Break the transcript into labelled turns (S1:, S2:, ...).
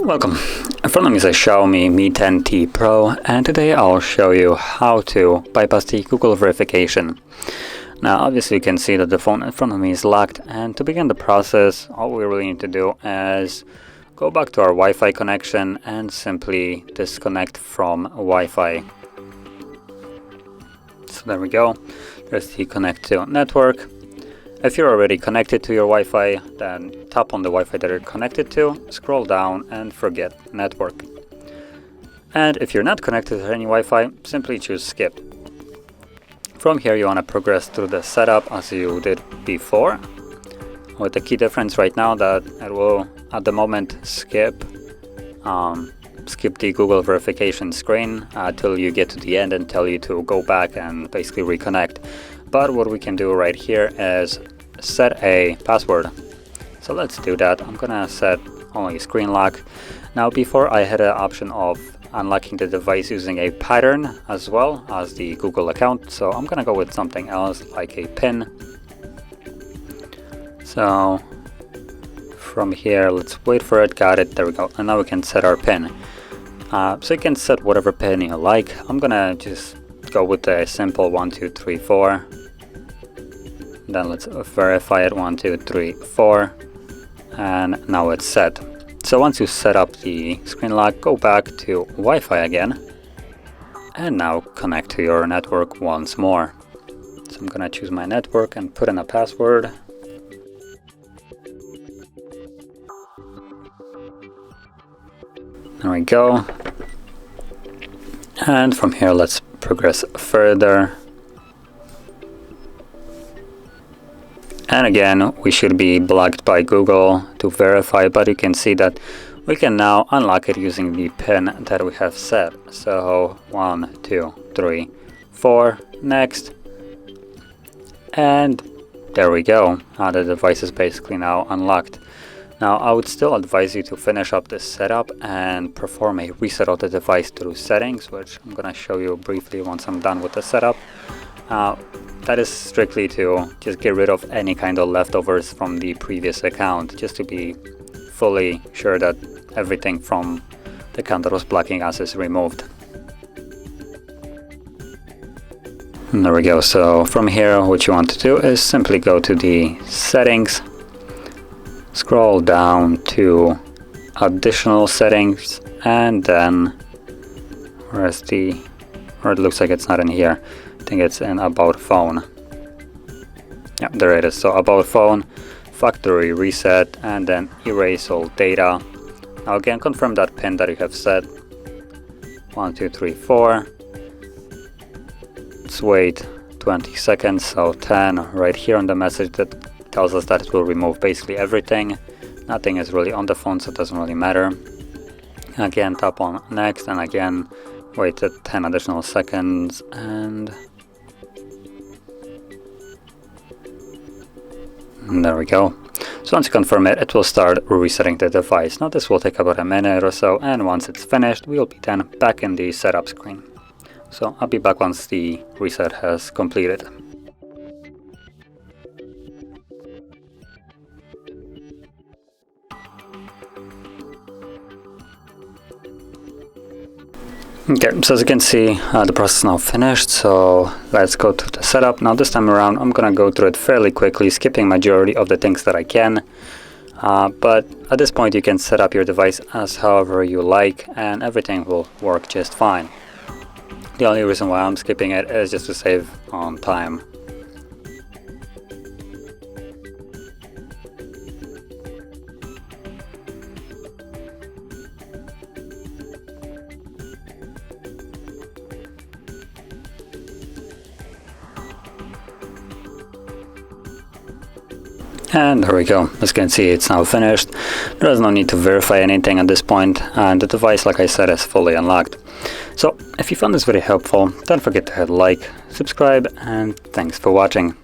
S1: Welcome. In front of me is a Xiaomi Mi 10T Pro, and today I'll show you how to bypass the Google verification. Now obviously you can see that the phone in front of me is locked, and to begin the process all we really need to do is go back to our Wi-Fi connection and simply disconnect from Wi-Fi. So there we go, there's the connect to network. If you're already connected to your Wi-Fi, then tap on the Wi-Fi that you're connected to, scroll down and forget network. And if you're not connected to any Wi-Fi, simply choose skip. From here you want to progress through the setup as you did before, with the key difference right now that it will at the moment skip the Google verification screen till you get to the end and tell you to go back and basically reconnect. But what we can do right here is set a password. So let's do that. I'm gonna set only screen lock. Now before I had an option of unlocking the device using a pattern as well as the Google account, so I'm gonna go with something else like a pin. So from here, let's wait for it. Got it, there we go. And now we can set our pin. So you can set whatever pin you like. I'm gonna just go with a simple 1 2 3 4. Then let's verify it, 1 2 3 4, and now it's set. So once you set up the screen lock, go back to Wi-Fi again and now connect to your network once more. So I'm gonna choose my network and put in a password. There we go. And from here let's progress further. And again, we should be blocked by Google to verify, but you can see that we can now unlock it using the pin that we have set. So 1 2 3 4, next, and there we go. The device is basically now unlocked. Now I would still advise you to finish up this setup and perform a reset of the device through settings, which I'm gonna show you briefly once I'm done with the setup. That is strictly to just get rid of any kind of leftovers from the previous account, just to be fully sure that everything from the account that was blocking us is removed. And there we go. So from here what you want to do is simply go to the settings, scroll down to additional settings, and then where it looks like it's not in here. I think it's in about phone. Yeah, there it is. So about phone, factory reset, and then erase all data. Now again, confirm that pin that you have set. 1 2 3 4. Let's wait 20 seconds, so 10 right here on the message that tells us that it will remove basically everything. Nothing is really on the phone, so it doesn't really matter. Again, tap on next, and again wait 10 additional seconds, and there we go. So once you confirm it, it will start resetting the device. Now this will take about a minute or so, and once it's finished, we'll be then back in the setup screen. So I'll be back once the reset has completed. Okay, so as you can see, the process is now finished, so let's go to the setup. Now this time around I'm gonna go through it fairly quickly, skipping majority of the things that I can, but at this point you can set up your device as however you like and everything will work just fine. The only reason why I'm skipping it is just to save on time. And there we go. As you can see, it's now finished. There is no need to verify anything at this point, and the device, like I said, is fully unlocked. So if you found this video helpful, don't forget to hit like, subscribe, and thanks for watching.